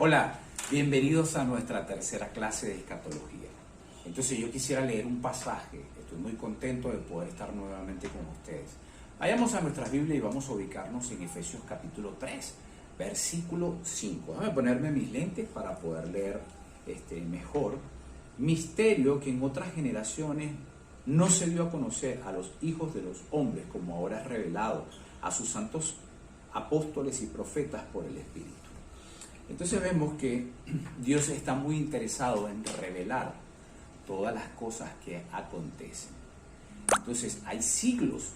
Hola, bienvenidos a nuestra tercera clase de escatología. Entonces yo quisiera leer un pasaje. Estoy muy contento de poder estar nuevamente con ustedes. Vayamos a nuestras Biblias y vamos a ubicarnos en Efesios capítulo 3, versículo 5. Déjame ponerme mis lentes para poder leer mejor. Misterio que en otras generaciones no se dio a conocer a los hijos de los hombres, como ahora es revelado a sus santos apóstoles y profetas por el Espíritu. Entonces vemos que Dios está muy interesado en revelar todas las cosas que acontecen. Entonces hay siglos.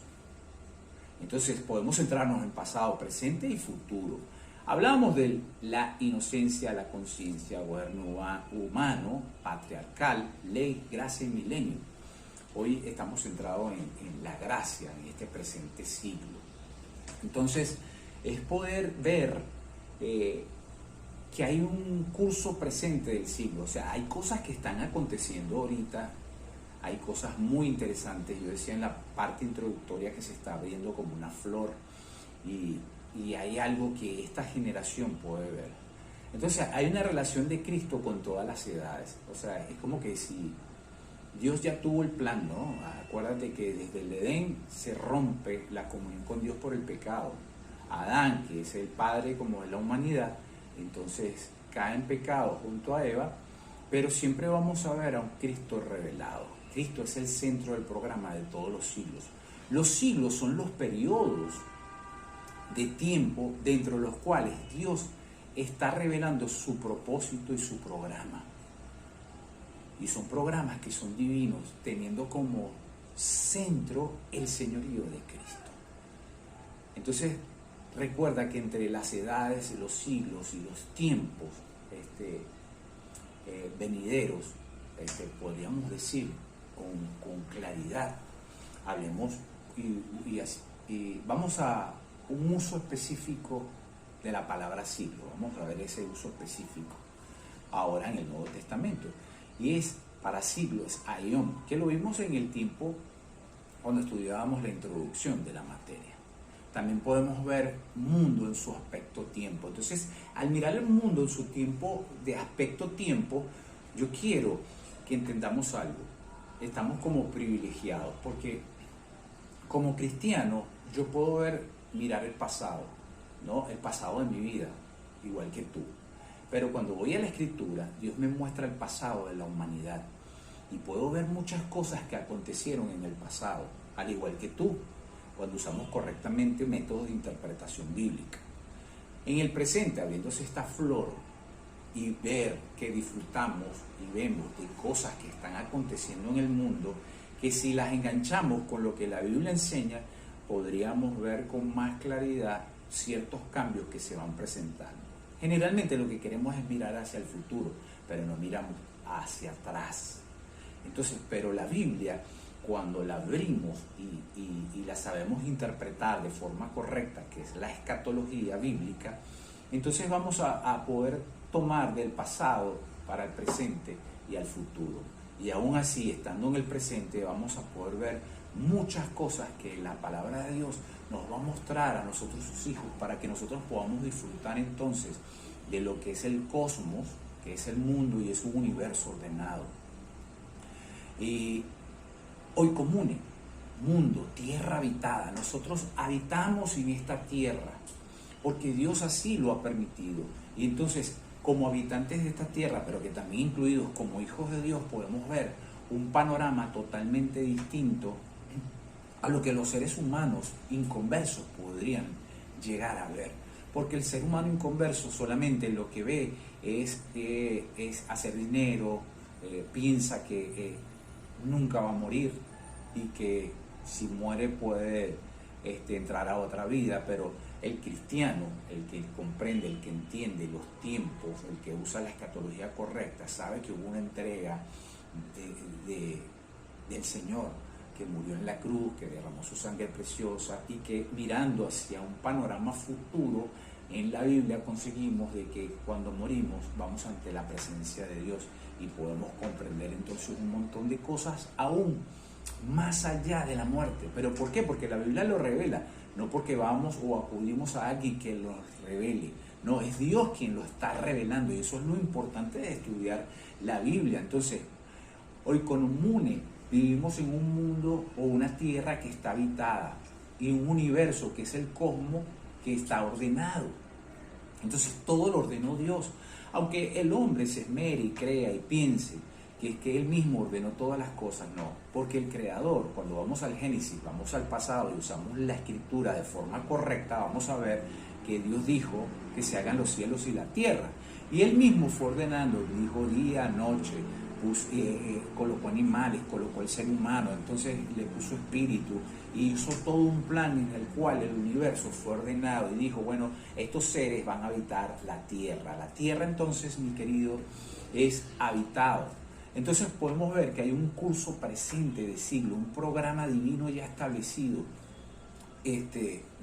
Entonces podemos centrarnos en pasado, presente y futuro. Hablamos de la inocencia, la conciencia, gobierno humano, patriarcal, ley, gracia y milenio. Hoy estamos centrados en la gracia, en este presente siglo. Entonces es poder ver que hay un curso presente del siglo. O sea, hay cosas que están aconteciendo ahorita, hay cosas muy interesantes. Yo decía en la parte introductoria que se está abriendo como una flor y hay algo que esta generación puede ver. Entonces hay una relación de Cristo con todas las edades. O sea, es como que si Dios ya tuvo el plan, ¿no? Acuérdate que desde el Edén se rompe la comunión con Dios por el pecado. Adán, que es el padre como de la humanidad, entonces cae en pecado junto a Eva, pero siempre vamos a ver a un Cristo revelado. Cristo es el centro del programa de todos los siglos. Los siglos son los periodos de tiempo dentro de los cuales Dios está revelando su propósito y su programa. Y son programas que son divinos, teniendo como centro el señorío de Cristo. Entonces, recuerda que entre las edades, los siglos y los tiempos venideros, podríamos decir con claridad, hablemos y vamos a un uso específico de la palabra siglo. Vamos a ver ese uso específico ahora en el Nuevo Testamento. Y es para siglo, es aion, que lo vimos en el tiempo cuando estudiábamos la introducción de la materia. También podemos ver mundo en su aspecto tiempo. Entonces, al mirar el mundo en su tiempo, de aspecto tiempo, yo quiero que entendamos algo. Estamos como privilegiados, porque como cristiano yo puedo mirar el pasado, ¿no? El pasado de mi vida, igual que tú. Pero cuando voy a la Escritura, Dios me muestra el pasado de la humanidad. Y puedo ver muchas cosas que acontecieron en el pasado, al igual que tú, cuando usamos correctamente métodos de interpretación bíblica. En el presente, abriéndose esta flor y ver que disfrutamos y vemos de cosas que están aconteciendo en el mundo, que si las enganchamos con lo que la Biblia enseña, podríamos ver con más claridad ciertos cambios que se van presentando. Generalmente lo que queremos es mirar hacia el futuro, pero no miramos hacia atrás. Entonces, pero la Biblia, cuando la abrimos y la sabemos interpretar de forma correcta, que es la escatología bíblica, entonces vamos a poder tomar del pasado para el presente y al futuro. Y aún así, estando en el presente, vamos a poder ver muchas cosas que la palabra de Dios nos va a mostrar a nosotros, sus hijos, para que nosotros podamos disfrutar entonces de lo que es el cosmos, que es el mundo y es un universo ordenado. Y hoy comune, mundo, tierra habitada. Nosotros habitamos en esta tierra porque Dios así lo ha permitido. Y entonces, como habitantes de esta tierra, pero que también incluidos como hijos de Dios, podemos ver un panorama totalmente distinto a lo que los seres humanos inconversos podrían llegar a ver. Porque el ser humano inconverso solamente lo que ve es hacer dinero, piensa que nunca va a morir y que si muere puede entrar a otra vida, pero el cristiano, el que comprende, el que entiende los tiempos, el que usa la escatología correcta, sabe que hubo una entrega del Señor, que murió en la cruz, que derramó su sangre preciosa y que mirando hacia un panorama futuro, en la Biblia conseguimos de que cuando morimos vamos ante la presencia de Dios y podemos comprender entonces un montón de cosas aún más allá de la muerte. ¿Pero por qué? Porque la Biblia lo revela, no porque vamos o acudimos a alguien que lo revele, No, es Dios quien lo está revelando y eso es lo importante de estudiar la Biblia. Entonces, hoy comune vivimos en un mundo o una tierra que está habitada y un universo que es el cosmos que está ordenado. Entonces todo lo ordenó Dios. Aunque el hombre se esmere y crea y piense que es que él mismo ordenó todas las cosas, no. Porque el Creador, cuando vamos al Génesis, vamos al pasado y usamos la escritura de forma correcta, vamos a ver que Dios dijo que se hagan los cielos y la tierra. Y él mismo fue ordenando, dijo día, noche, colocó animales, colocó el ser humano, entonces le puso espíritu y hizo todo un plan en el cual el universo fue ordenado y dijo, bueno, estos seres van a habitar la tierra. La tierra entonces, mi querido, es habitado. Entonces podemos ver que hay un curso presente de siglo, un programa divino ya establecido,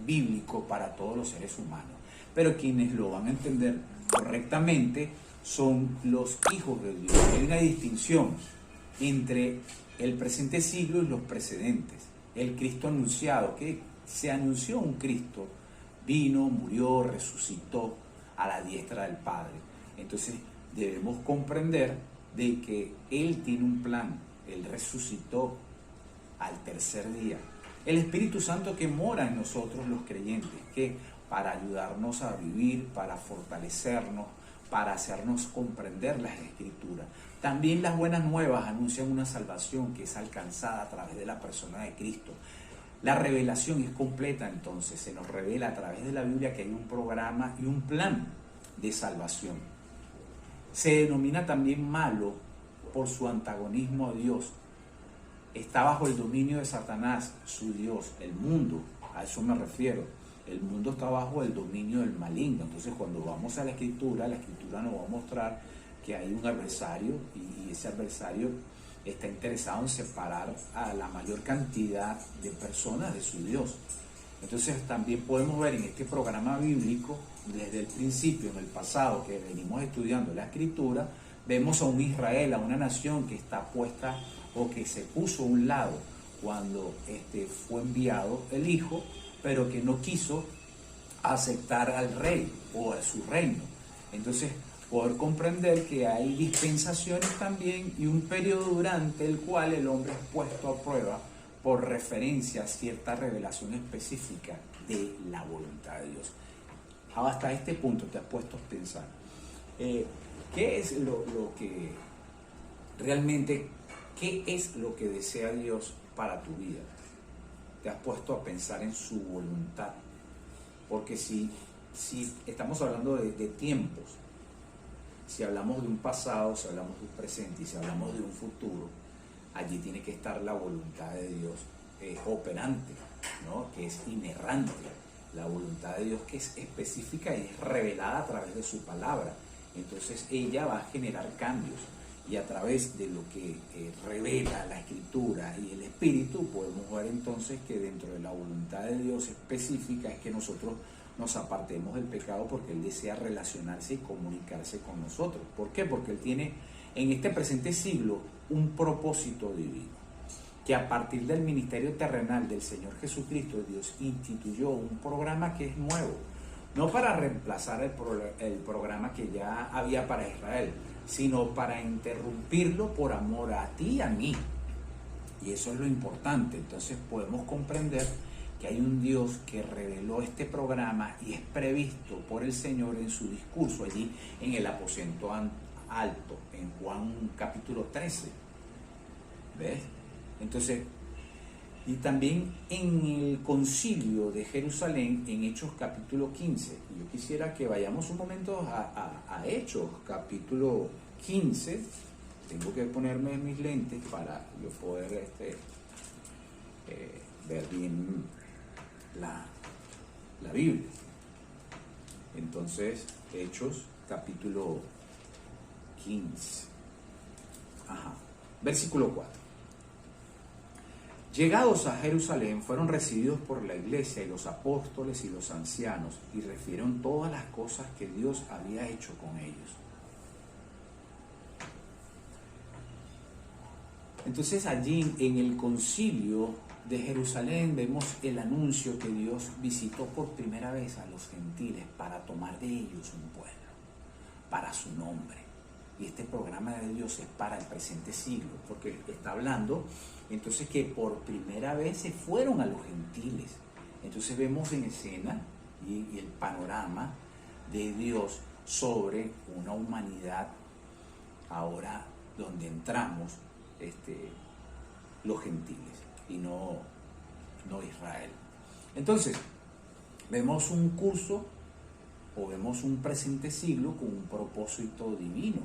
bíblico para todos los seres humanos. Pero quienes lo van a entender correctamente son los hijos de Dios. Hay una distinción entre el presente siglo y los precedentes. El Cristo anunciado, que se anunció un Cristo, vino, murió, resucitó a la diestra del Padre. Entonces debemos comprender de que Él tiene un plan. Él resucitó al tercer día. El Espíritu Santo que mora en nosotros los creyentes, que para ayudarnos a vivir, para fortalecernos, para hacernos comprender las Escrituras. También las buenas nuevas anuncian una salvación que es alcanzada a través de la persona de Cristo. La revelación es completa, entonces se nos revela a través de la Biblia que hay un programa y un plan de salvación. Se denomina también malo por su antagonismo a Dios. Está bajo el dominio de Satanás, su Dios, el mundo, a eso me refiero. El mundo está bajo el dominio del maligno. Entonces cuando vamos a la Escritura nos va a mostrar que hay un adversario y ese adversario está interesado en separar a la mayor cantidad de personas de su Dios. Entonces también podemos ver en este programa bíblico, desde el principio, en el pasado, que venimos estudiando la Escritura, vemos a un Israel, a una nación que está puesta o que se puso a un lado cuando fue enviado el Hijo, pero que no quiso aceptar al rey o a su reino. Entonces, poder comprender que hay dispensaciones también y un periodo durante el cual el hombre es puesto a prueba por referencia a cierta revelación específica de la voluntad de Dios. Hasta este punto te has puesto a pensar, ¿qué es lo que realmente, qué es lo que desea Dios para tu vida? Te has puesto a pensar en su voluntad, porque si estamos hablando de tiempos, si hablamos de un pasado, si hablamos de un presente y si hablamos de un futuro, allí tiene que estar la voluntad de Dios operante, ¿no? Que es inerrante, la voluntad de Dios que es específica y es revelada a través de su palabra. Entonces ella va a generar cambios. Y a través de lo que revela la Escritura y el Espíritu, podemos ver entonces que dentro de la voluntad de Dios específica es que nosotros nos apartemos del pecado porque Él desea relacionarse y comunicarse con nosotros. ¿Por qué? Porque Él tiene en este presente siglo un propósito divino, que a partir del ministerio terrenal del Señor Jesucristo, Dios instituyó un programa que es nuevo, no para reemplazar el programa que ya había para Israel, sino para interrumpirlo por amor a ti y a mí. Y eso es lo importante. Entonces podemos comprender que hay un Dios que reveló este programa y es previsto por el Señor en su discurso allí en el aposento alto, en Juan capítulo 13. ¿Ves? Entonces, y también en el concilio de Jerusalén, en Hechos capítulo 15. Yo quisiera que vayamos un momento a Hechos capítulo 15. Tengo que ponerme mis lentes para yo poder ver bien la Biblia. Entonces, Hechos capítulo 15. Versículo 4. Llegados a Jerusalén, fueron recibidos por la iglesia y los apóstoles y los ancianos, y refirieron todas las cosas que Dios había hecho con ellos. Entonces allí en el concilio de Jerusalén vemos el anuncio que Dios visitó por primera vez a los gentiles para tomar de ellos un pueblo, para su nombre. Y este programa de Dios es para el presente siglo, porque está hablando entonces que por primera vez se fueron a los gentiles. Entonces vemos en escena y el panorama de Dios sobre una humanidad ahora donde entramos los gentiles y no Israel. Entonces, vemos un curso o vemos un presente siglo con un propósito divino.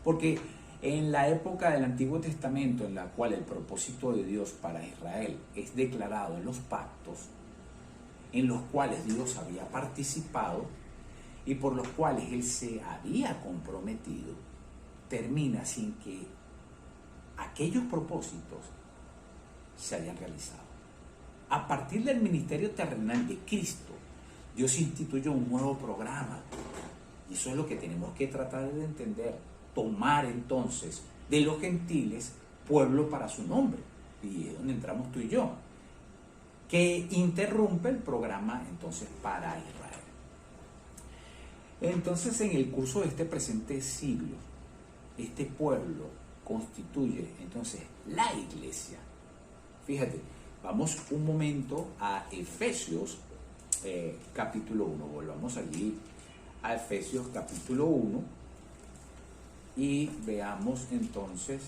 Porque en la época del Antiguo Testamento, en la cual el propósito de Dios para Israel es declarado en los pactos, en los cuales Dios había participado y por los cuales Él se había comprometido, termina sin que aquellos propósitos se hayan realizado. A partir del ministerio terrenal de Cristo, Dios instituyó un nuevo programa. Y eso es lo que tenemos que tratar de entender. Tomar entonces de los gentiles pueblo para su nombre. Y es donde entramos tú y yo. Que interrumpe el programa entonces para Israel. Entonces, en el curso de este presente siglo, este pueblo constituye entonces la iglesia. Fíjate, vamos un momento a Efesios capítulo 1. Volvamos allí a Efesios capítulo 1 y veamos entonces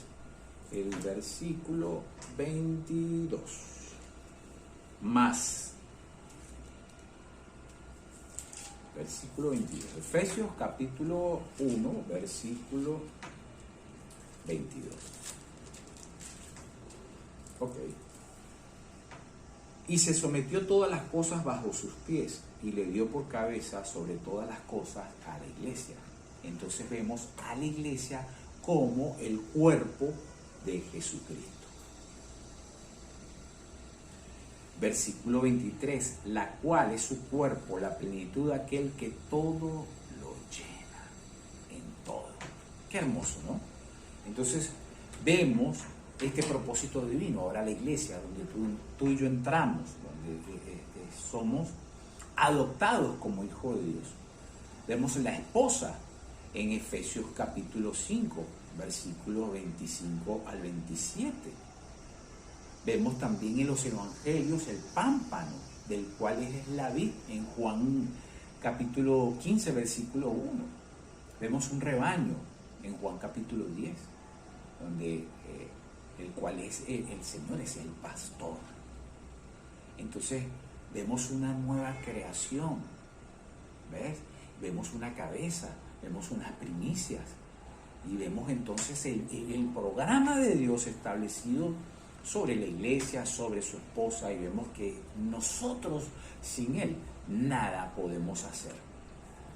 el versículo 22. Más. Versículo 22. Efesios capítulo 1, versículo 22. Ok. Y se sometió todas las cosas bajo sus pies y le dio por cabeza sobre todas las cosas a la iglesia. Entonces vemos a la iglesia como el cuerpo de Jesucristo. Versículo 23, la cual es su cuerpo, la plenitud de aquel que todo lo llena en todo. Qué hermoso, ¿no? Entonces vemos este propósito divino. Ahora la iglesia, donde tú y yo entramos, donde somos adoptados como hijos de Dios. Vemos la esposa en Efesios capítulo 5, versículos 25 al 27. Vemos también en los evangelios el pámpano, del cual es la vid, en Juan capítulo 15, versículo 1. Vemos un rebaño en Juan capítulo 10, donde el cual es el Señor es el pastor. Entonces vemos una nueva creación, ¿ves? Vemos una cabeza, vemos unas primicias y vemos entonces el programa de Dios establecido sobre la iglesia, sobre su esposa, y vemos que nosotros sin Él nada podemos hacer.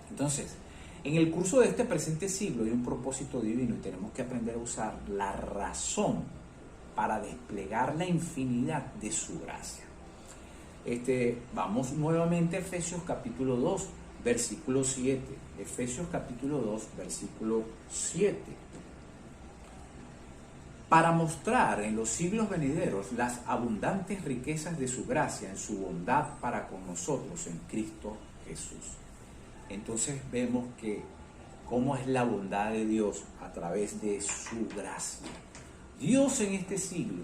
Entonces, en el curso de este presente siglo hay un propósito divino y tenemos que aprender a usar la razón para desplegar la infinidad de su gracia. Vamos nuevamente a Efesios capítulo 2, versículo 7. Efesios capítulo 2, versículo 7. Para mostrar en los siglos venideros las abundantes riquezas de su gracia en su bondad para con nosotros en Cristo Jesús. Entonces vemos que cómo es la bondad de Dios a través de su gracia. Dios en este siglo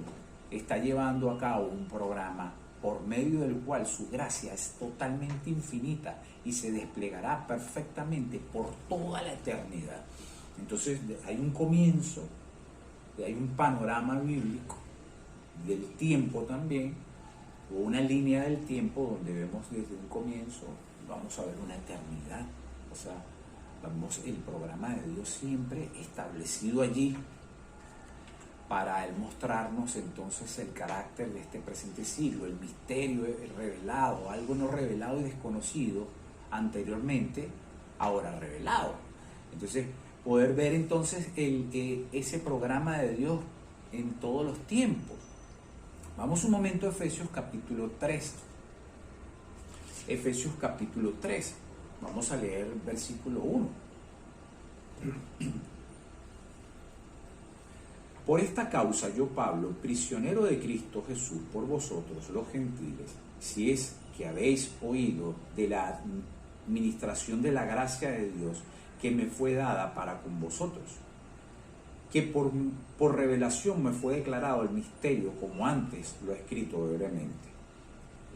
está llevando a cabo un programa por medio del cual su gracia es totalmente infinita y se desplegará perfectamente por toda la eternidad. Entonces hay un comienzo, hay un panorama bíblico del tiempo también, o una línea del tiempo donde vemos desde un comienzo, vamos a ver una eternidad. O sea, vemos el programa de Dios siempre establecido allí para Él mostrarnos entonces el carácter de este presente siglo, el misterio revelado, algo no revelado y desconocido anteriormente, ahora revelado. Entonces, poder ver entonces ese programa de Dios en todos los tiempos. Vamos un momento a Efesios capítulo 3. Efesios capítulo 3. Vamos a leer el versículo 1. Por esta causa yo, Pablo, prisionero de Cristo Jesús por vosotros los gentiles, si es que habéis oído de la administración de la gracia de Dios que me fue dada para con vosotros, que por revelación me fue declarado el misterio, como antes lo he escrito brevemente,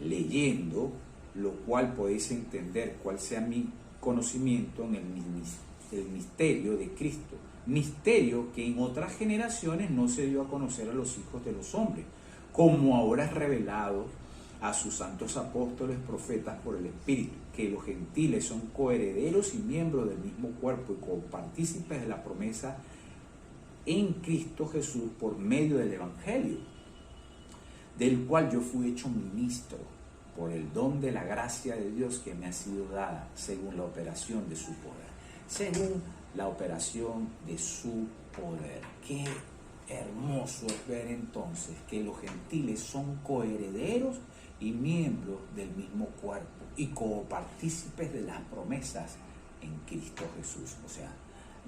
leyendo lo cual podéis entender cuál sea mi conocimiento en el misterio de Cristo, misterio que en otras generaciones no se dio a conocer a los hijos de los hombres, como ahora es revelado a sus santos apóstoles, profetas por el Espíritu, que los gentiles son coherederos y miembros del mismo cuerpo y copartícipes de la promesa en Cristo Jesús por medio del Evangelio, del cual yo fui hecho ministro por el don de la gracia de Dios que me ha sido dada según la operación de su poder. Según la operación de su poder. Qué hermoso es ver entonces que los gentiles son coherederos y miembros del mismo cuerpo y copartícipes de las promesas en Cristo Jesús, o sea,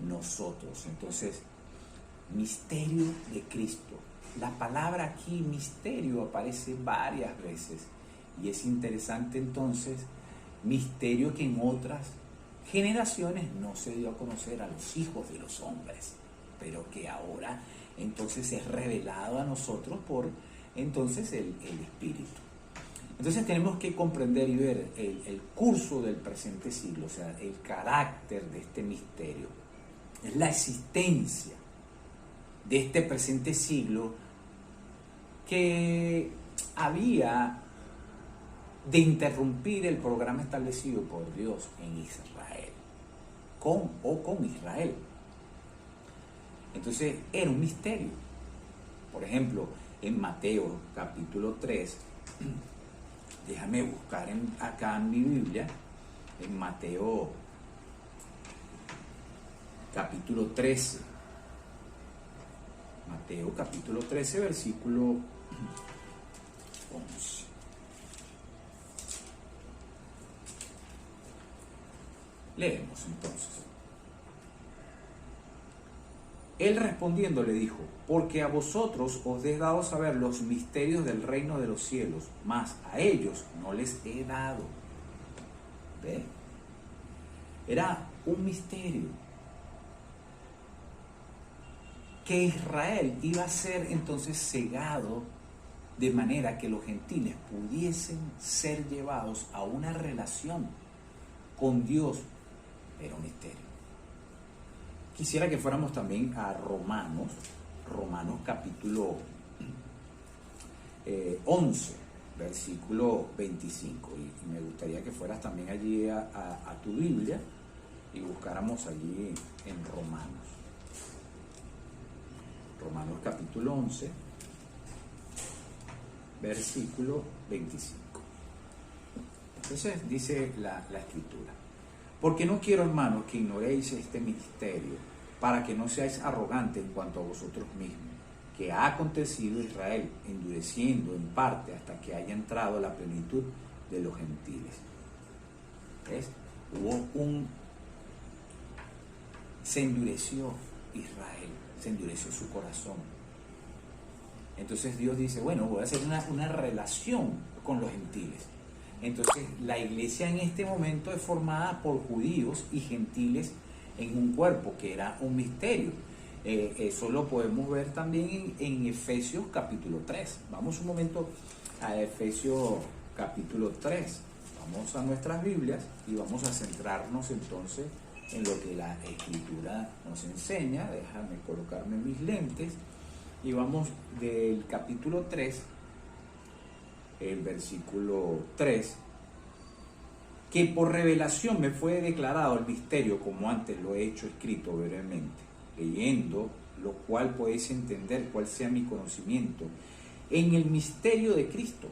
nosotros. Entonces, misterio de Cristo. La palabra aquí, misterio, aparece varias veces y es interesante entonces, misterio que en otras generaciones no se dio a conocer a los hijos de los hombres, pero que ahora entonces es revelado a nosotros por entonces el Espíritu. Entonces tenemos que comprender y ver el curso del presente siglo, o sea, el carácter de este misterio. Es la existencia de este presente siglo que había de interrumpir el programa establecido por Dios en Israel, con Israel. Entonces era un misterio. Por ejemplo, en Mateo capítulo 3, déjame buscar acá en mi Biblia, en Mateo capítulo 13. Mateo capítulo 13, versículo 11. Leemos entonces. Él respondiendo le dijo: porque a vosotros os he dado saber los misterios del reino de los cielos, mas a ellos no les he dado. ¿Ve? Era un misterio que Israel iba a ser entonces cegado de manera que los gentiles pudiesen ser llevados a una relación con Dios. Era un misterio. Quisiera que fuéramos también a Romanos capítulo 11, versículo 25. Y me gustaría que fueras también allí a tu Biblia y buscáramos allí en Romanos. Romanos capítulo 11, versículo 25. Entonces dice la Escritura: porque no quiero, hermanos, que ignoréis este misterio, para que no seáis arrogantes en cuanto a vosotros mismos, que ha acontecido Israel, endureciendo en parte hasta que haya entrado la plenitud de los gentiles. ¿Ves? Se endureció Israel, se endureció su corazón. Entonces Dios dice: bueno, voy a hacer una relación con los gentiles. Entonces la iglesia en este momento es formada por judíos y gentiles en un cuerpo, que era un misterio. Eso lo podemos ver también en Efesios capítulo 3. Vamos un momento a Efesios capítulo 3. Vamos a nuestras Biblias y vamos a centrarnos entonces en lo que la Escritura nos enseña. Déjame colocarme mis lentes y vamos del capítulo 3, el versículo 3, que por revelación me fue declarado el misterio, como antes lo he hecho escrito brevemente, leyendo lo cual podéis entender cuál sea mi conocimiento en el misterio de Cristo,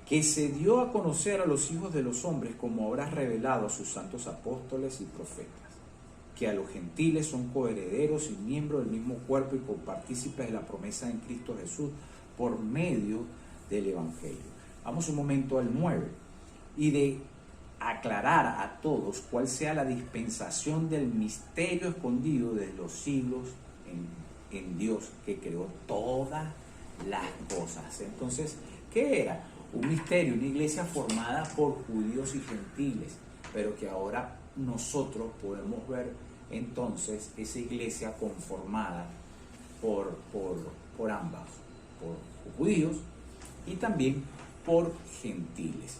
que se dio a conocer a los hijos de los hombres, como habrá revelado a sus santos apóstoles y profetas, que a los gentiles son coherederos y miembros del mismo cuerpo y copartícipes de la promesa en Cristo Jesús por medio del Evangelio. Vamos un momento al 9. Y de aclarar a todos cuál sea la dispensación del misterio escondido desde los siglos en Dios que creó todas las cosas. Entonces, ¿qué era? Un misterio, una iglesia formada por judíos y gentiles, pero que ahora nosotros podemos ver entonces esa iglesia conformada por ambas, por judíos y también por gentiles.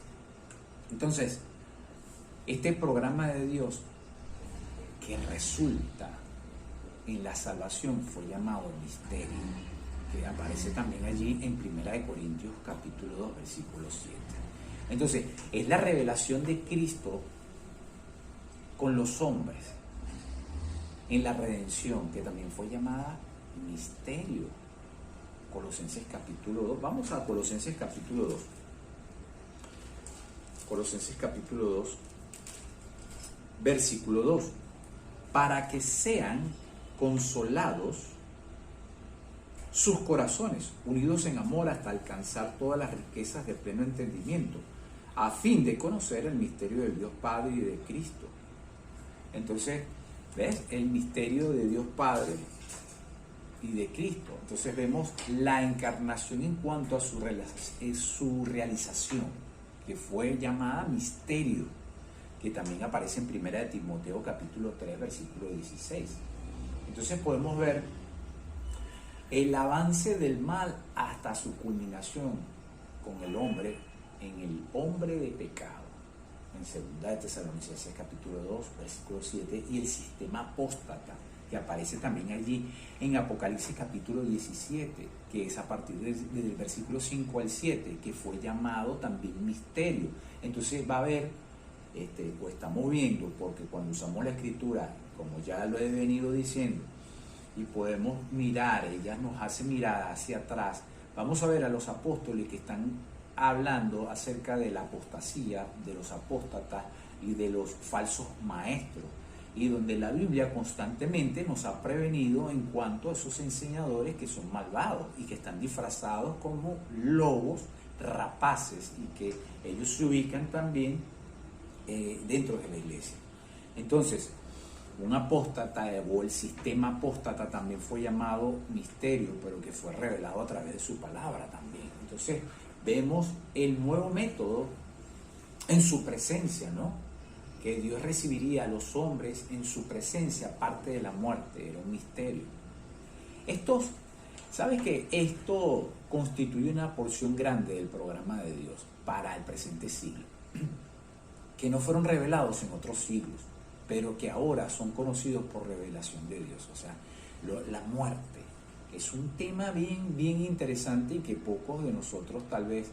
Entonces, este programa de Dios que resulta en la salvación fue llamado misterio, que aparece también allí en 1 Corintios capítulo 2, versículo 7. Entonces, es la revelación de Cristo con los hombres en la redención, que también fue llamada misterio. Colosenses capítulo 2. Vamos a Colosenses capítulo 2. Colosenses capítulo 2, versículo 2. Para que sean consolados sus corazones, unidos en amor hasta alcanzar todas las riquezas de pleno entendimiento, a fin de conocer el misterio del Dios Padre y de Cristo. Entonces, ¿ves? El misterio de Dios Padre y de Cristo. Entonces vemos la encarnación en cuanto a su realización, que fue llamada misterio, que también aparece en 1 de Timoteo capítulo 3, versículo 16. Entonces podemos ver el avance del mal hasta su culminación con el hombre, en el hombre de pecado, en 2 de Tesalonicenses capítulo 2, versículo 7, y el sistema apóstata, que aparece también allí en Apocalipsis capítulo 17, que es a partir del versículo 5 al 7, que fue llamado también misterio. Entonces va a haber, o estamos viendo, porque cuando usamos la escritura, como ya lo he venido diciendo, y podemos mirar, ella nos hace mirar hacia atrás, vamos a ver a los apóstoles que están hablando acerca de la apostasía, de los apóstatas y de los falsos maestros, y donde la Biblia constantemente nos ha prevenido en cuanto a esos enseñadores que son malvados y que están disfrazados como lobos rapaces, y que ellos se ubican también dentro de la iglesia. Entonces, un apóstata o el sistema apóstata también fue llamado misterio, pero que fue revelado a través de su palabra también. Entonces, vemos el nuevo método en su presencia, ¿no? Que Dios recibiría a los hombres en su presencia, aparte de la muerte, era un misterio. ¿Sabes qué? Esto constituye una porción grande del programa de Dios para el presente siglo, que no fueron revelados en otros siglos, pero que ahora son conocidos por revelación de Dios. O sea, la muerte es un tema bien, bien interesante y que pocos de nosotros tal vez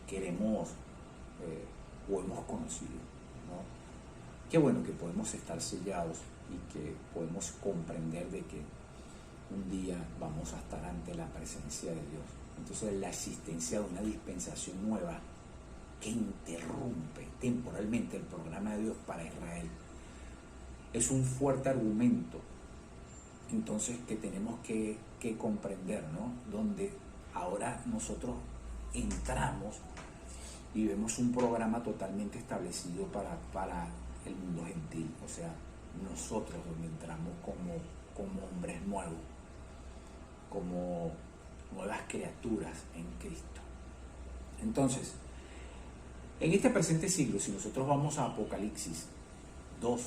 queremos o hemos conocido, ¿no? Qué bueno que podemos estar sellados y que podemos comprender de que un día vamos a estar ante la presencia de Dios. Entonces, la existencia de una dispensación nueva que interrumpe temporalmente el programa de Dios para Israel es un fuerte argumento, entonces, que tenemos que comprender, ¿no? Donde ahora nosotros entramos y vemos un programa totalmente establecido para el mundo gentil. O sea, nosotros donde entramos como hombres nuevos, como nuevas criaturas en Cristo. Entonces, en este presente siglo, si nosotros vamos a Apocalipsis 2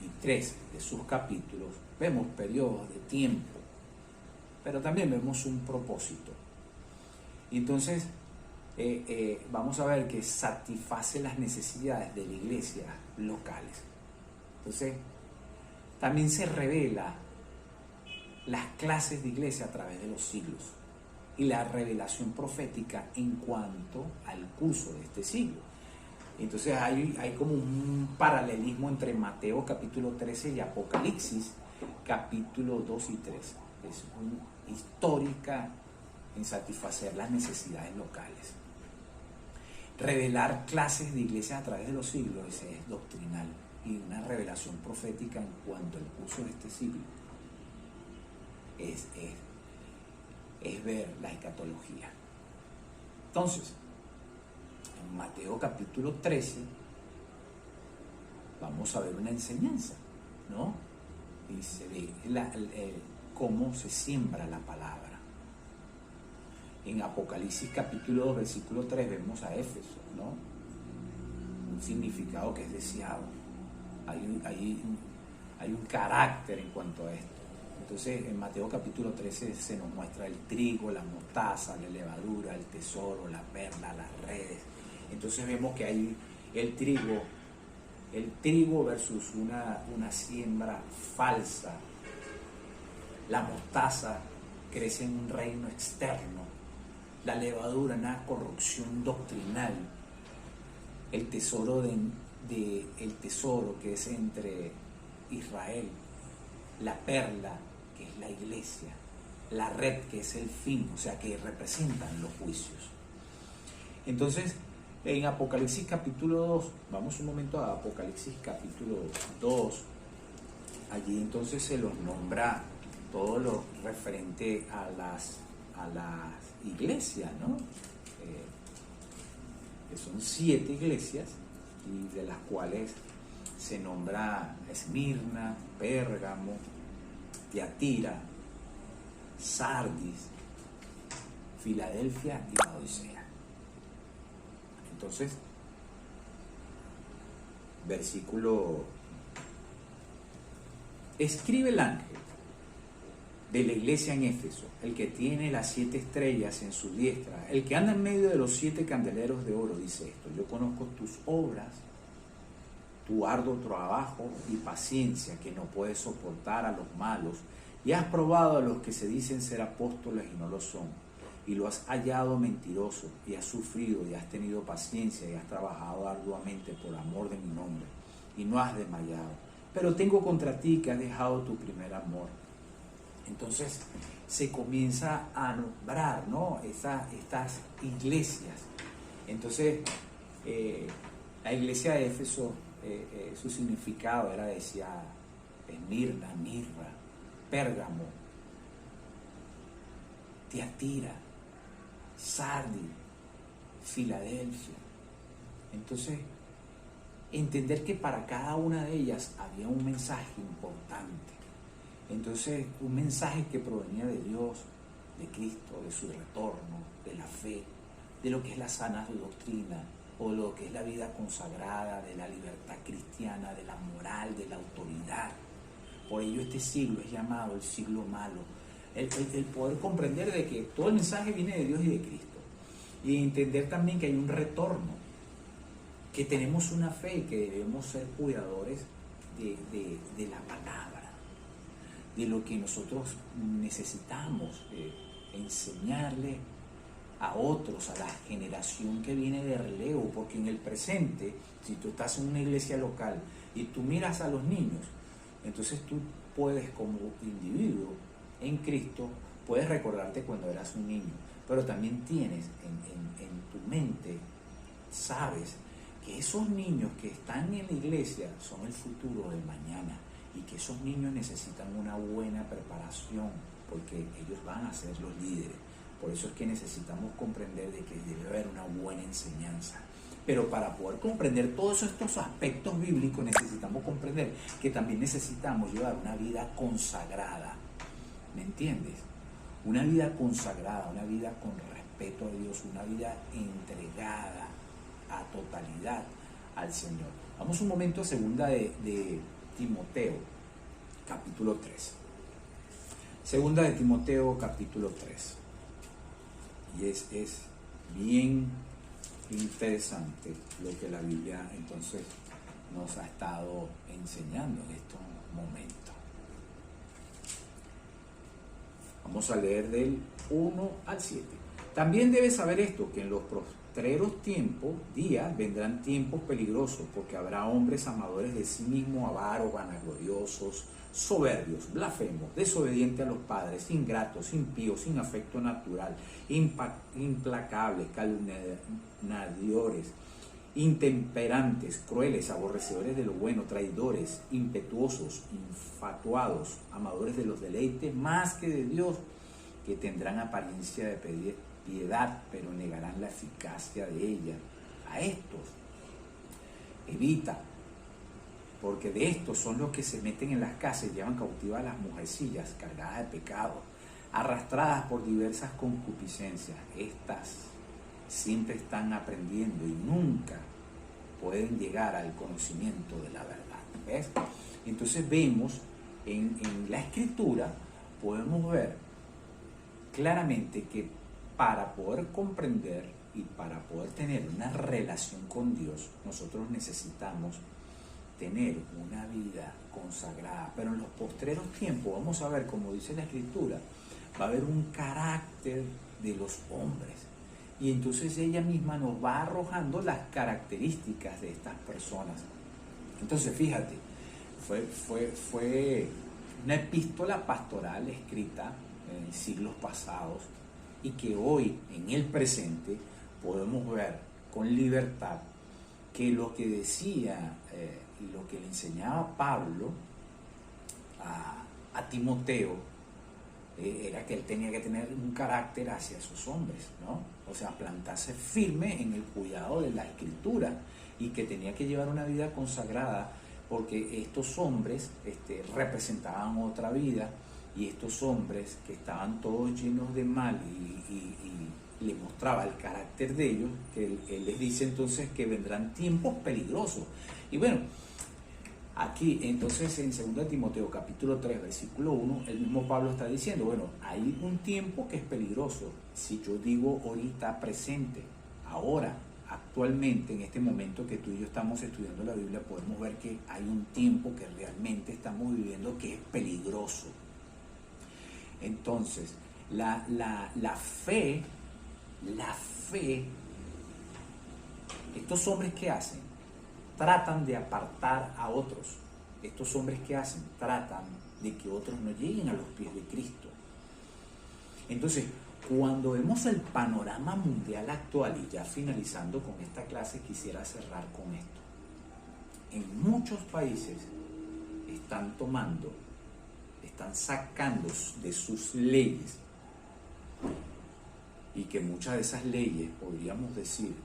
y 3 de sus capítulos, vemos periodos de tiempo, pero también vemos un propósito. Y entonces vamos a ver que satisface las necesidades de la iglesia locales. Entonces, también se revela las clases de iglesia a través de los siglos y la revelación profética en cuanto al curso de este siglo. Entonces hay como un paralelismo entre Mateo capítulo 13 y Apocalipsis capítulo 2 y 3. Es una histórica en satisfacer las necesidades locales. Revelar clases de iglesia a través de los siglos es doctrinal, y una revelación profética en cuanto al curso de este siglo es ver la escatología. Entonces, en Mateo capítulo 13 vamos a ver una enseñanza, ¿no? Y se ve cómo se siembra la palabra. En Apocalipsis capítulo 2, versículo 3 vemos a Éfeso, ¿no? Un significado que es deseado. Hay un carácter en cuanto a esto. Entonces en Mateo capítulo 13 se nos muestra el trigo, la mostaza, la levadura, el tesoro, la perla, las redes. Entonces vemos que hay el trigo versus una siembra falsa. La mostaza crece en un reino externo. La levadura, una corrupción doctrinal. El tesoro el tesoro que es entre Israel. La perla, que es la iglesia. La red, que es el fin, o sea, que representan los juicios. Entonces, en Apocalipsis capítulo 2, vamos un momento a Apocalipsis capítulo 2, allí entonces se los nombra todo lo referente a las iglesias, ¿no? Que son 7 iglesias, y de las cuales se nombra Esmirna, Pérgamo, Tiatira, Sardis, Filadelfia y Laodicea. Entonces, versículo: escribe el ángel de la iglesia en Éfeso, el que tiene las 7 estrellas en su diestra, el que anda en medio de los 7 candeleros de oro, dice esto: yo conozco tus obras, tu arduo trabajo y paciencia, que no puedes soportar a los malos, y has probado a los que se dicen ser apóstoles y no lo son, y lo has hallado mentiroso, y has sufrido y has tenido paciencia y has trabajado arduamente por amor de mi nombre, y no has desmayado. Pero tengo contra ti que has dejado tu primer amor. Entonces se comienza a nombrar, ¿no? Estas iglesias. Entonces la iglesia de Éfeso, su significado era, decía, Esmirna, mirra, Pérgamo, Tiatira, Sardis, Filadelfia. Entonces, entender que para cada una de ellas había un mensaje importante. Entonces, un mensaje que provenía de Dios, de Cristo, de su retorno, de la fe, de lo que es la sana doctrina, o lo que es la vida consagrada, de la libertad cristiana, de la moral, de la autoridad. Por ello este siglo es llamado el siglo malo. El poder comprender de que todo el mensaje viene de Dios y de Cristo. Y entender también que hay un retorno, que tenemos una fe y que debemos ser cuidadores de la palabra, de lo que nosotros necesitamos enseñarle a otros, a la generación que viene de relevo, porque en el presente, si tú estás en una iglesia local y tú miras a los niños, entonces tú puedes, como individuo en Cristo, puedes recordarte cuando eras un niño, pero también tienes en tu mente, sabes que esos niños que están en la iglesia son el futuro del mañana, y que esos niños necesitan una buena preparación, porque ellos van a ser los líderes. Por eso es que necesitamos comprender de que debe haber una buena enseñanza. Pero para poder comprender todos estos aspectos bíblicos, necesitamos comprender que también necesitamos llevar una vida consagrada. ¿Me entiendes? Una vida consagrada, una vida con respeto a Dios, una vida entregada a totalidad al Señor. Vamos un momento a segunda de Timoteo, capítulo 3. Segunda de Timoteo, capítulo 3. Y es bien interesante lo que la Biblia entonces nos ha estado enseñando en estos momentos. Vamos a leer del 1 al 7. También debes saber esto, que en los postreros días vendrán tiempos peligrosos, porque habrá hombres amadores de sí mismos, avaros, vanagloriosos, soberbios, blasfemos, desobedientes a los padres, ingratos, impíos, sin afecto natural, implacables, calumniadores, intemperantes, crueles, aborrecedores de lo bueno, traidores, impetuosos, infatuados, amadores de los deleites más que de Dios, que tendrán apariencia de piedad, pero negarán la eficacia de ella. A estos evita, porque de estos son los que se meten en las casas y llevan cautivas a las mujercillas cargadas de pecado, arrastradas por diversas concupiscencias. Estas siempre están aprendiendo y nunca pueden llegar al conocimiento de la verdad. ¿Ves? Entonces vemos en la Escritura, podemos ver claramente que para poder comprender y para poder tener una relación con Dios, nosotros necesitamos tener una vida consagrada. Pero en los postreros tiempos, vamos a ver, como dice la Escritura, va a haber un carácter de los hombres. Y entonces ella misma nos va arrojando las características de estas personas. Entonces, fíjate, fue una epístola pastoral escrita en siglos pasados y que hoy, en el presente, podemos ver con libertad que lo que decía y lo que le enseñaba Pablo a Timoteo era que él tenía que tener un carácter hacia esos hombres, ¿no? O sea, plantarse firme en el cuidado de la Escritura y que tenía que llevar una vida consagrada porque estos hombres representaban otra vida y estos hombres que estaban todos llenos de mal y le mostraba el carácter de ellos, que él les dice entonces que vendrán tiempos peligrosos. Y bueno, aquí entonces en 2 Timoteo capítulo 3 versículo 1, el mismo Pablo está diciendo, bueno, hay un tiempo que es peligroso. Si yo digo ahorita presente, ahora, actualmente, en este momento que tú y yo estamos estudiando la Biblia, podemos ver que hay un tiempo que realmente estamos viviendo que es peligroso. Entonces, la fe, estos hombres que hacen, tratan de apartar a otros. Estos hombres que hacen, tratan de que otros no lleguen a los pies de Cristo. Entonces, cuando vemos el panorama mundial actual, y ya finalizando con esta clase, quisiera cerrar con esto. En muchos países están sacando de sus leyes, y que muchas de esas leyes, podríamos decir,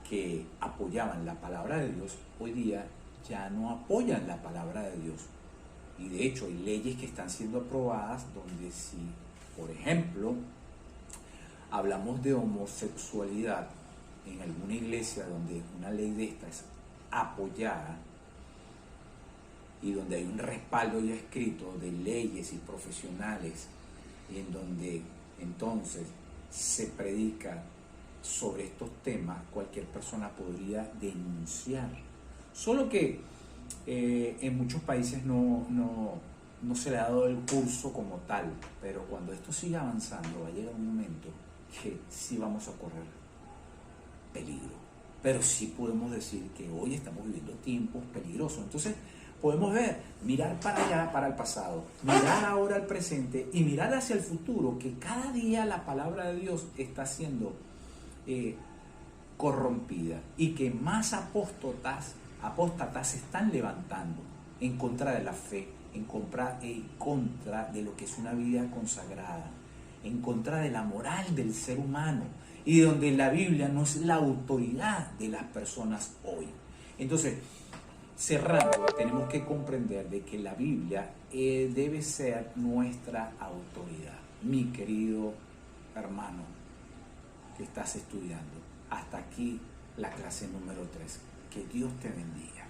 que apoyaban la palabra de Dios, hoy día ya no apoyan la palabra de Dios. Y de hecho hay leyes que están siendo aprobadas donde si, por ejemplo, hablamos de homosexualidad en alguna iglesia donde una ley de esta es apoyada y donde hay un respaldo ya escrito de leyes y profesionales y en donde entonces se predica sobre estos temas, cualquier persona podría denunciar. Solo que en muchos países no se le ha dado el curso como tal, pero cuando esto siga avanzando va a llegar un momento que sí vamos a correr peligro. Pero sí podemos decir que hoy estamos viviendo tiempos peligrosos. Entonces podemos mirar para allá, para el pasado, mirar ahora al presente y mirar hacia el futuro, que cada día la palabra de Dios está siendo corrompida y que más apóstatas se están levantando en contra de la fe, en contra de lo que es una vida consagrada, en contra de la moral del ser humano y donde la Biblia no es la autoridad de las personas hoy. Entonces, cerrando, tenemos que comprender de que la Biblia debe ser nuestra autoridad. Mi querido hermano que estás estudiando, hasta aquí la clase número 3. Que Dios te bendiga.